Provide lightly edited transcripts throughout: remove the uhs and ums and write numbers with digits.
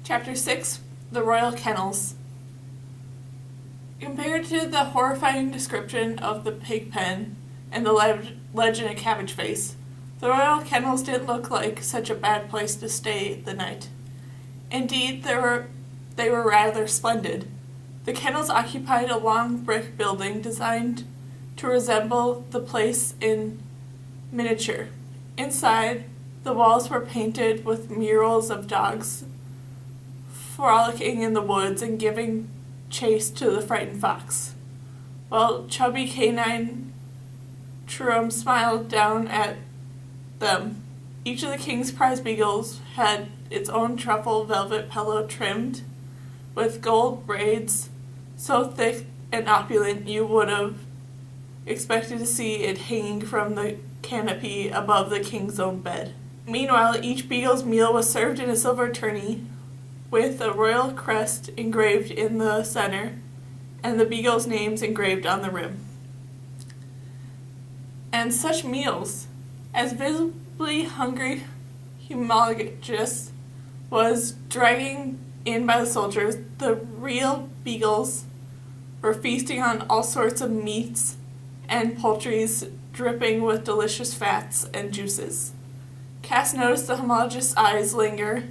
Chapter 6, The Royal Kennels. Compared to the horrifying description of the pig pen and the legend of Cabbage Face, the Royal Kennels didn't look like such a bad place to stay the night. Indeed, they were rather splendid. The kennels occupied a long brick building designed to resemble the place in miniature. Inside, the walls were painted with murals of dogs frolicking in the woods and giving chase to the frightened fox, while chubby canine Trum smiled down at them. Each of the king's prize beagles had its own truffle velvet pillow trimmed with gold braids so thick and opulent you would have expected to see it hanging from the canopy above the king's own bed. Meanwhile, each beagle's meal was served in a silver tourney with a royal crest engraved in the center and the beagles' names engraved on the rim. And such meals, as visibly hungry Humongous was dragging in by the soldiers, the real beagles were feasting on all sorts of meats and poultries dripping with delicious fats and juices. Cass noticed the homologous eyes linger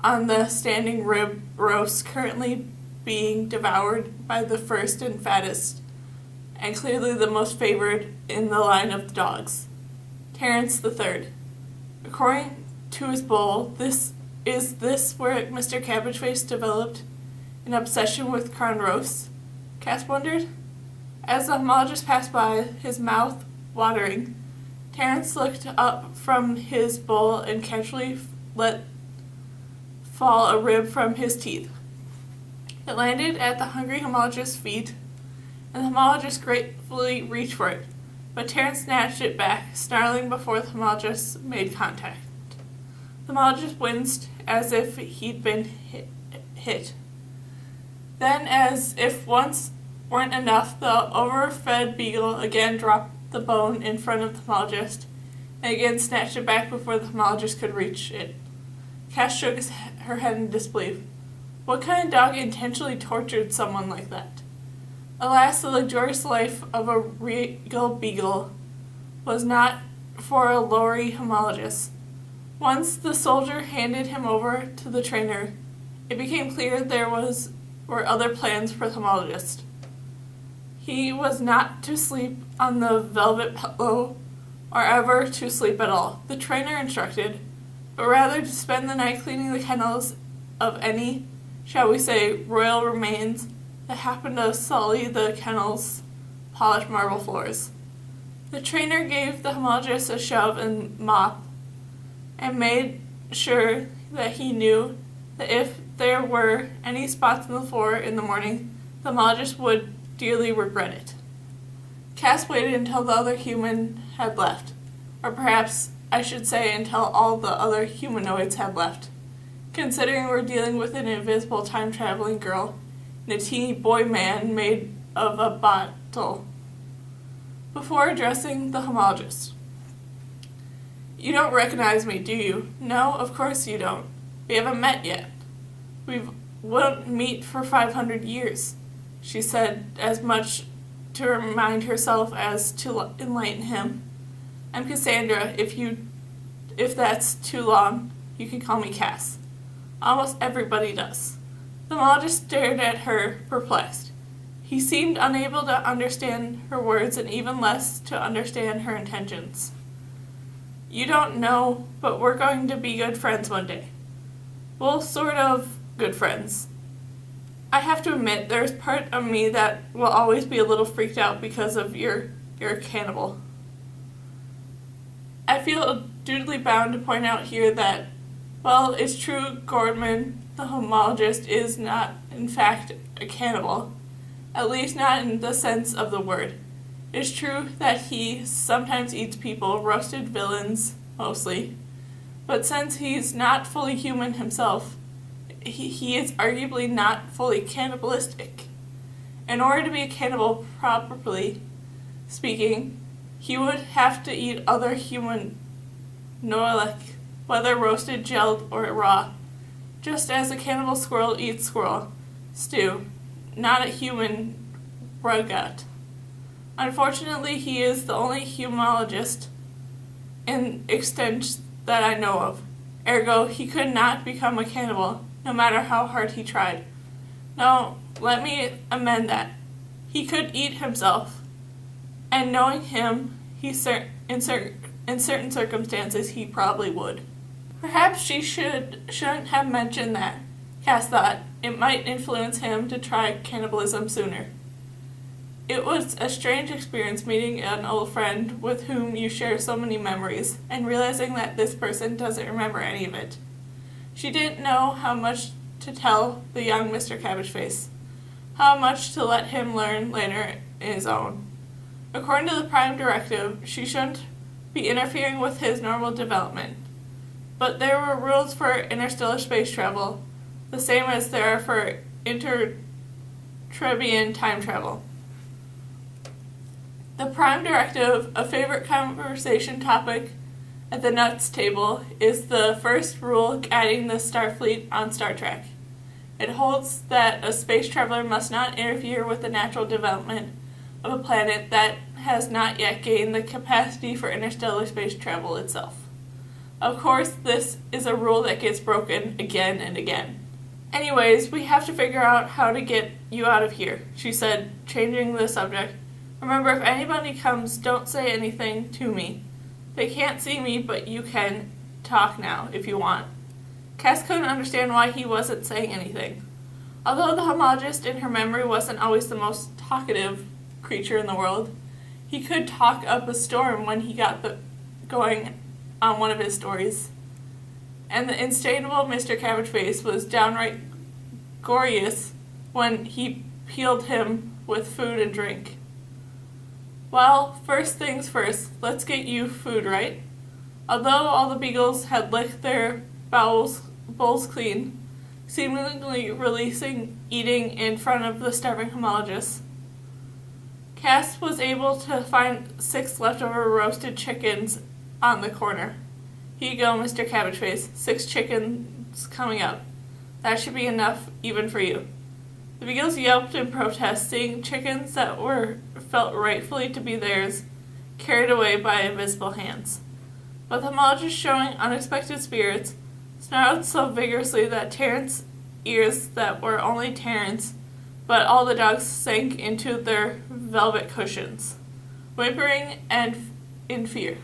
on the standing rib roast currently being devoured by the first and fattest, and clearly the most favored in the line of dogs, Terence the Third. According to his bowl, is this where Mr. Cabbageface developed an obsession with crown roasts? Cass wondered. As the homologist passed by, his mouth watering, Terence looked up from his bowl and casually let fall a rib from his teeth. It landed at the hungry homologist's feet, and the homologist gratefully reached for it, but Terence snatched it back, snarling before the homologist made contact. The homologist winced as if he'd been hit. Then, as if once weren't enough, the overfed beagle again dropped the bone in front of the homologist, and again snatched it back before the homologist could reach it. Cass shook her head in disbelief. What kind of dog intentionally tortured someone like that? Alas, the luxurious life of a regal beagle was not for a lowly homologist. Once the soldier handed him over to the trainer, it became clear there were other plans for the homologist. He was not to sleep on the velvet pillow or ever to sleep at all, the trainer instructed, but rather to spend the night cleaning the kennels of any, shall we say, royal remains that happened to sully the kennel's polished marble floors. The trainer gave the homologist a shove and mop, and made sure that he knew that if there were any spots on the floor in the morning, the homologist would dearly regret it. Cass waited until the other human had left, or perhaps I should say until all the other humanoids had left, considering we're dealing with an invisible time-traveling girl and a teeny boy man made of a bottle, before addressing the homologist. You don't recognize me, do you? No, of course you don't. We haven't met yet. We won't meet for 500 years, she said, as much to remind herself as to enlighten him. I'm Cassandra. If that's too long, you can call me Cass. Almost everybody does. The homologist stared at her, perplexed. He seemed unable to understand her words and even less to understand her intentions. You don't know, but we're going to be good friends one day. Well, sort of good friends. I have to admit, there's part of me that will always be a little freaked out because of you're a cannibal. I feel dutifully bound to point out here that, well, it's true Gordman, the homologist, is not, in fact, a cannibal, at least not in the sense of the word. It's true that he sometimes eats people, roasted villains, mostly, but since he's not fully human himself, he is arguably not fully cannibalistic. In order to be a cannibal, properly speaking, he would have to eat other human Noelek, whether roasted, gelled, or raw. just as a cannibal squirrel eats squirrel stew, not a human ragout. Unfortunately, he is the only humologist in extent that I know of. Ergo, he could not become a cannibal, no matter how hard he tried. No, let me amend that. He could eat himself, and knowing him, in certain circumstances, he probably would. Perhaps she shouldn't have mentioned that, Cass thought. It might influence him to try cannibalism sooner. It was a strange experience meeting an old friend with whom you share so many memories, and realizing that this person doesn't remember any of it. She didn't know how much to tell the young Mr. Cabbageface, how much to let him learn later in his own. According to the Prime Directive, she shouldn't be interfering with his normal development. But there were rules for interstellar space travel, the same as there are for intertrebian time travel. The Prime Directive, a favorite conversation topic at the Nuts table, is the first rule guiding the Starfleet on Star Trek. It holds that a space traveler must not interfere with the natural development of a planet that has not yet gained the capacity for interstellar space travel itself. Of course, this is a rule that gets broken again and again. Anyways, we have to figure out how to get you out of here, she said, changing the subject. Remember, if anybody comes, don't say anything to me. They can't see me, but you can talk now, if you want. Cass couldn't understand why he wasn't saying anything. Although the homologist in her memory wasn't always the most talkative creature in the world, he could talk up a storm when he got going on one of his stories. And the instable Mr. Cabbageface was downright gorgeous when he peeled him with food and drink. Well, first things first, let's get you food, right? Although all the beagles had licked their bowls clean, seemingly releasing eating in front of the starving homologist, Cass was able to find 6 leftover roasted chickens on the corner. Here you go, Mr. Cabbageface. 6 chickens coming up. That should be enough even for you. The beagles yelped in protest, seeing chickens that felt rightfully to be theirs, carried away by invisible hands. But the homologist, showing unexpected spirits, snarled so vigorously that Terrence's ears that were only Terrence, but all the dogs sank into their velvet cushions, whimpering and in fear.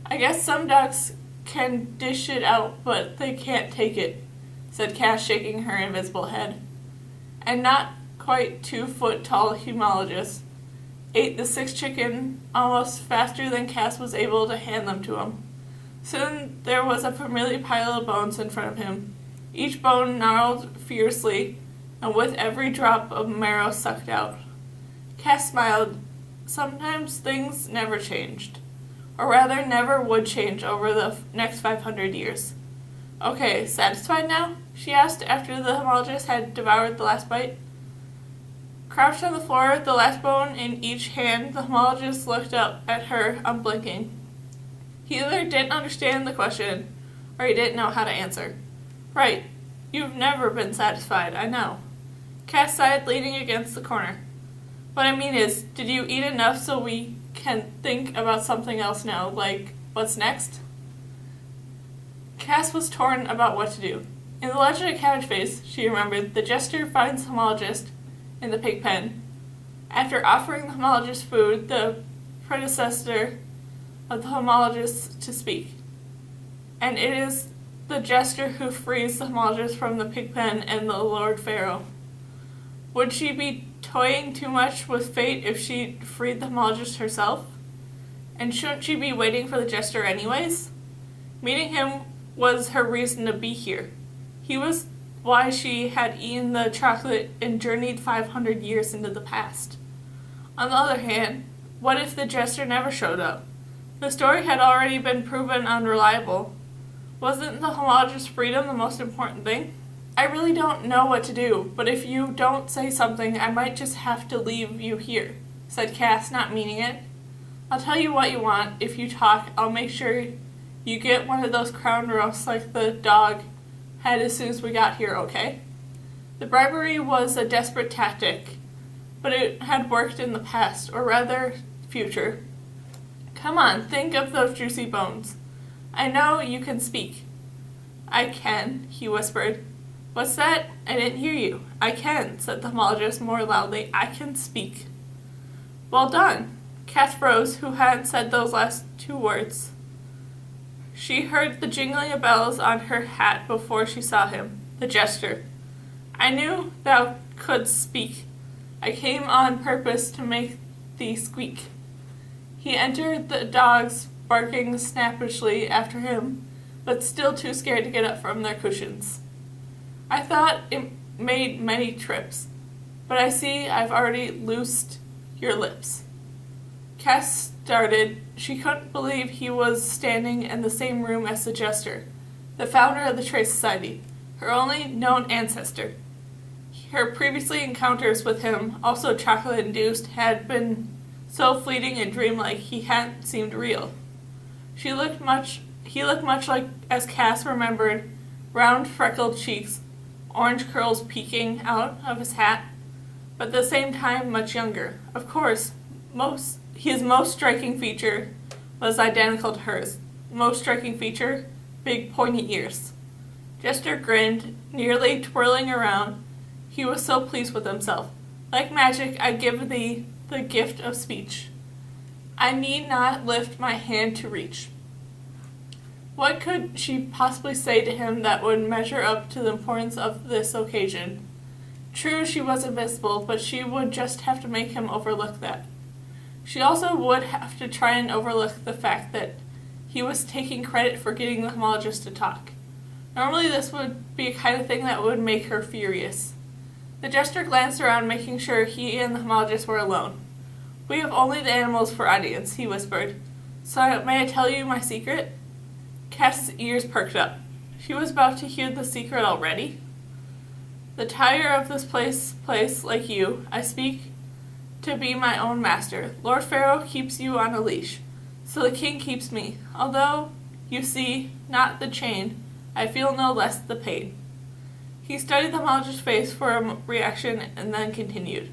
I guess some dogs can dish it out, but they can't take it, said Cass, shaking her invisible head. And not quite 2-foot-tall homologist ate the 6 chicken almost faster than Cass was able to hand them to him. Soon there was a familiar pile of bones in front of him, each bone gnarled fiercely, and with every drop of marrow sucked out. Cass smiled. Sometimes things never changed, or rather never would change over the next 500 years. Okay, satisfied now? She asked after the homologist had devoured the last bite. Crouched on the floor, the last bone in each hand, the homologist looked up at her, unblinking. He either didn't understand the question, or he didn't know how to answer. Right, you've never been satisfied, I know. Cass sighed, leaning against the corner. What I mean is, did you eat enough so we can think about something else now, like, what's next? Cass was torn about what to do. In the Legend of Cabbageface, she remembered, the jester finds the homologist in the pig pen. After offering the homologist food, the predecessor of the homologist to speak. And it is the jester who frees the homologist from the pig pen and the Lord Pharaoh. Would she be toying too much with fate if she freed the homologist herself? And shouldn't she be waiting for the jester anyways? Meeting him was her reason to be here. He was why she had eaten the chocolate and journeyed 500 years into the past. On the other hand, what if the jester never showed up? The story had already been proven unreliable. Wasn't the homologist's freedom the most important thing? I really don't know what to do, but if you don't say something, I might just have to leave you here, said Cass, not meaning it. I'll tell you what you want. If you talk, I'll make sure you get one of those crown roasts like the dog head as soon as we got here, okay? The bribery was a desperate tactic, but it had worked in the past, or rather, future. Come on, think of those juicy bones. I know you can speak. I can, he whispered. What's that? I didn't hear you. I can, said the homologist more loudly. I can speak. Well done. Cass froze, who hadn't said those last two words. She heard the jingling of bells on her hat before she saw him, the jester. I knew thou couldst speak. I came on purpose to make thee squeak. He entered, the dogs barking snappishly after him, but still too scared to get up from their cushions. I thought it made many trips, but I see I've already loosed your lips. Cass started. She couldn't believe he was standing in the same room as the jester, the founder of the Trade Society, her only known ancestor. Her previously encounters with him, also chocolate-induced, had been so fleeting and dreamlike he hadn't seemed real. He looked much like, as Cass remembered, round freckled cheeks, orange curls peeking out of his hat, but at the same time much younger. Of course, his most striking feature was identical to hers. Most striking feature, big pointy ears. Jester grinned, nearly twirling around. He was so pleased with himself. Like magic, I give thee the gift of speech. I need not lift my hand to reach. What could she possibly say to him that would measure up to the importance of this occasion? True, she was invisible, but she would just have to make him overlook that. She also would have to try and overlook the fact that he was taking credit for getting the homologist to talk. Normally this would be a kind of thing that would make her furious. The jester glanced around, making sure he and the homologist were alone. We have only the animals for audience, he whispered. So may I tell you my secret? Cass's ears perked up. She was about to hear the secret already. The tire of this place, like you, I speak to be my own master. Lord Pharaoh keeps you on a leash, so the king keeps me. Although, you see, not the chain, I feel no less the pain. He studied the homologist's face for a reaction and then continued.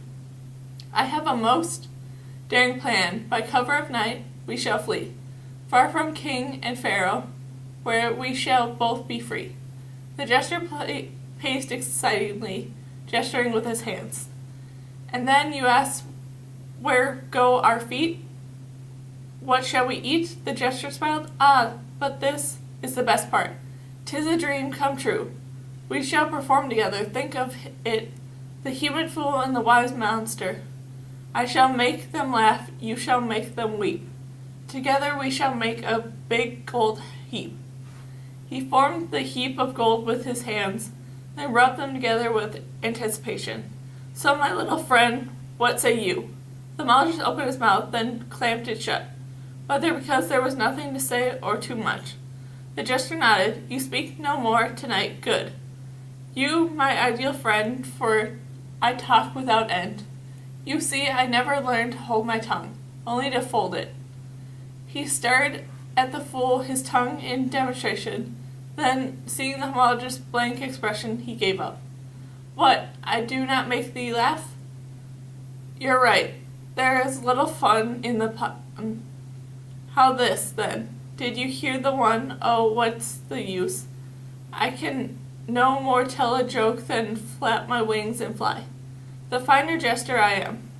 I have a most daring plan. By cover of night, we shall flee, far from king and pharaoh, where we shall both be free. The jester paced excitedly, gesturing with his hands. And then you ask, where go our feet? What shall we eat? The jester smiled. Ah, but this is the best part. 'Tis a dream come true. We shall perform together. Think of it, the human fool and the wise monster. I shall make them laugh, you shall make them weep. Together we shall make a big gold heap. He formed the heap of gold with his hands, then rubbed them together with anticipation. So, my little friend, what say you? The homologist opened his mouth, then clamped it shut, whether because there was nothing to say or too much. The jester nodded. You speak no more tonight. Good. You, my ideal friend, for I talk without end. You see, I never learned to hold my tongue, only to fold it. He stared at the fool, his tongue in demonstration. Then, seeing the homologist's blank expression, he gave up. What, I do not make thee laugh? You're right. There is little fun in the How this, then? Did you hear the one? Oh, what's the use? I can no more tell a joke than flap my wings and fly. The finer jester I am.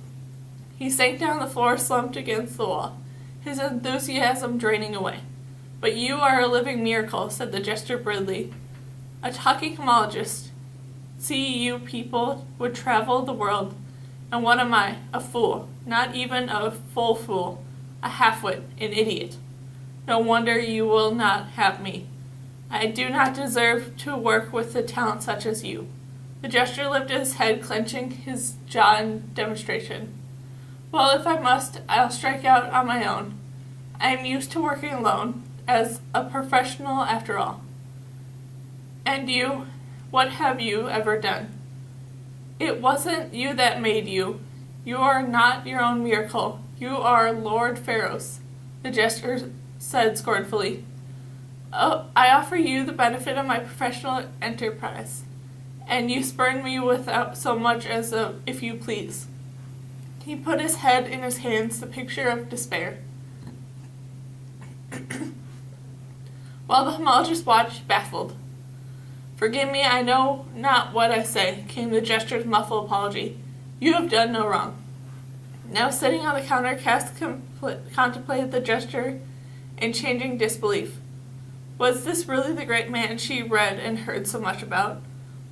He sank down on the floor, slumped against the wall, his enthusiasm draining away. But you are a living miracle, said the jester bridley. A talking homologist. See, you people would travel the world, and what am I? A fool. Not even a full fool. A half-wit, an idiot. No wonder you will not have me. I do not deserve to work with a talent such as you. The jester lifted his head, clenching his jaw in demonstration. Well, if I must, I'll strike out on my own. I am used to working alone, as a professional after all. And you, what have you ever done? It wasn't you that made you. You are not your own miracle. You are Lord Pharaoh's, the jester said scornfully. Oh, I offer you the benefit of my professional enterprise, and you spurn me without so much as a if you please. He put his head in his hands, the picture of despair. While the homologist watched, baffled. Forgive me, I know not what I say, came the gesture's muffled apology. You have done no wrong. Now sitting on the counter, Cass contemplated the gesture in changing disbelief. Was this really the great man she read and heard so much about?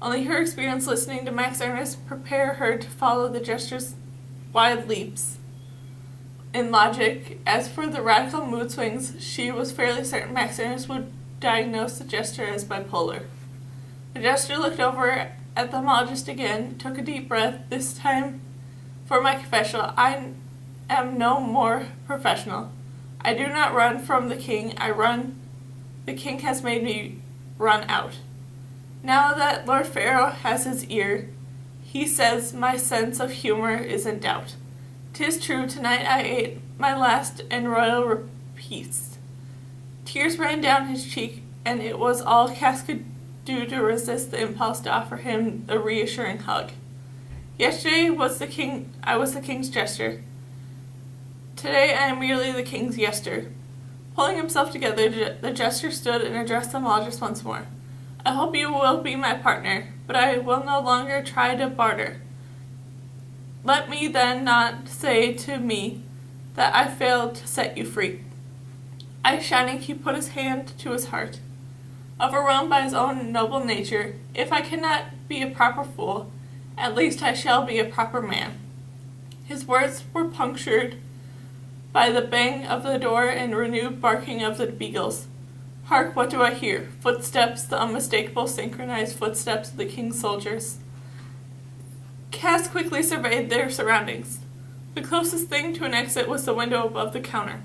Only her experience listening to Max Ernst prepared her to follow the gesture's wide leaps in logic. As for the radical mood swings, she was fairly certain Max Ernst would diagnose the gesture as bipolar. The gesture looked over at the homologist again, took a deep breath. This time, for my confessional, I am no more professional. I do not run from the king, I run. The king has made me run out. Now that Lord Pharaoh has his ear, he says my sense of humor is in doubt. 'Tis true, tonight I ate my last and royal repast. Tears ran down his cheek, and it was all Cass could do to resist the impulse to offer him a reassuring hug. Yesterday I was the king's jester. Today I am merely the king's yester. Pulling himself together, the jester stood and addressed the homologist once more. I hope you will be my partner, but I will no longer try to barter. Let me then not say to me that I failed to set you free. Eyes shining, he put his hand to his heart. Overwhelmed by his own noble nature, if I cannot be a proper fool, at least I shall be a proper man. His words were punctured by the bang of the door and renewed barking of the beagles. Hark, what do I hear? Footsteps, the unmistakable synchronized footsteps of the king's soldiers. Cass quickly surveyed their surroundings. The closest thing to an exit was the window above the counter.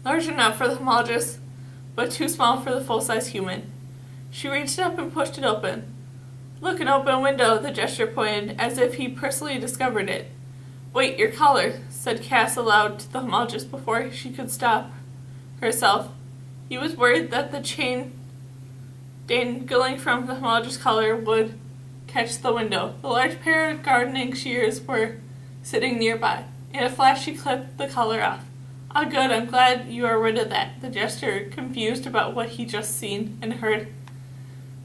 Large enough for the homologist, but too small for the full-size human. She reached up and pushed it open. Look, an open window, the gesture pointed, as if he personally discovered it. Wait, your collar, said Cass aloud to the homologist before she could stop herself. He was worried that the chain dangling from the homologist's collar would catch the window. The large pair of gardening shears were sitting nearby. In a flash she clipped the collar off. Ah, good, I'm glad you are rid of that, the jester, confused about what he just seen and heard,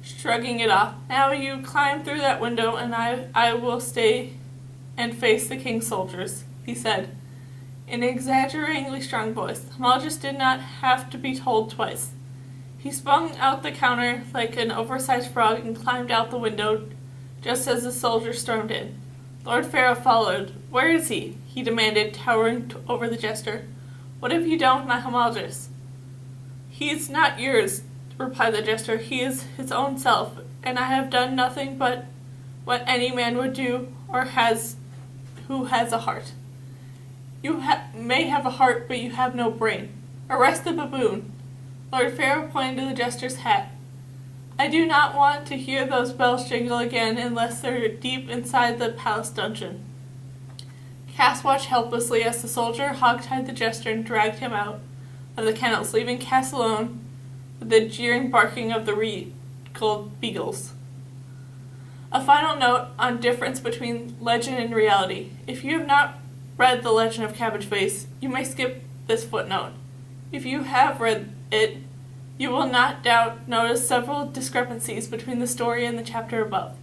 shrugging it off. Now you climb through that window, and I will stay and face the king's soldiers, he said, in an exaggeratingly strong voice. The homologist did not have to be told twice. He sprung out the counter like an oversized frog and climbed out the window just as the soldiers stormed in. Lord Pharaoh followed. Where is he? He demanded, towering over the jester. What have you done with my homologist? He is not yours, replied the jester. He is his own self, and I have done nothing but what any man would do or who has a heart. You may have a heart, but you have no brain. Arrest the baboon. Lord Pharaoh pointed to the jester's hat. I do not want to hear those bells jingle again unless they're deep inside the palace dungeon. Cass watched helplessly as the soldier hog-tied the jester and dragged him out of the kennels, leaving Cass alone with the jeering barking of the regal beagles. A final note on difference between legend and reality. If you have not read The Legend of Cabbage Face, you may skip this footnote. If you have read it, you will not doubt notice several discrepancies between the story and the chapter above.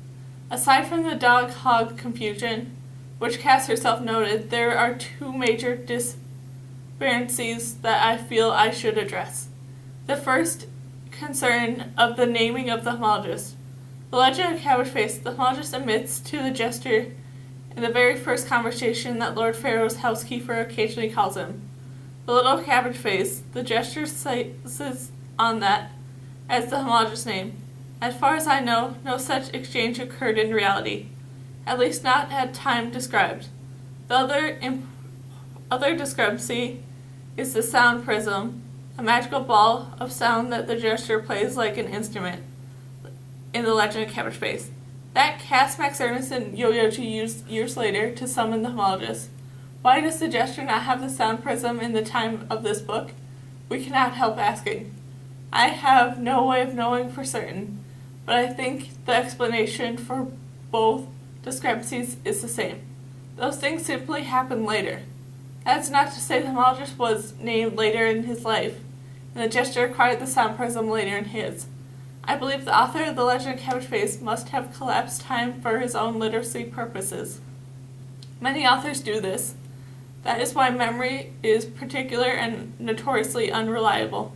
Aside from the dog-hog confusion, which Cass herself noted, there are two major discrepancies that I feel I should address. The first concern of the naming of the homologist. The Legend of Cabbage Face, the homologist admits to the jester in the very first conversation that Lord Pharaoh's housekeeper occasionally calls him the little cabbage face. The jester seizes on that as the homologist's name. As far as I know, no such exchange occurred in reality, at least not at time described. The other discrepancy is the sound prism, a magical ball of sound that the jester plays like an instrument in The Legend of Cabbage Face. That Cass, Max Ernst, and Yo-Yoji used years later to summon the homologist. Why does the jester not have the sound prism in the time of this book? We cannot help asking. I have no way of knowing for certain, but I think the explanation for both discrepancies is the same. Those things simply happened later. That's not to say the homologist was named later in his life, and the gesture acquired the sound prism later in his. I believe the author of The Legend of Cabbage Face must have collapsed time for his own literacy purposes. Many authors do this. That is why memory is particular and notoriously unreliable.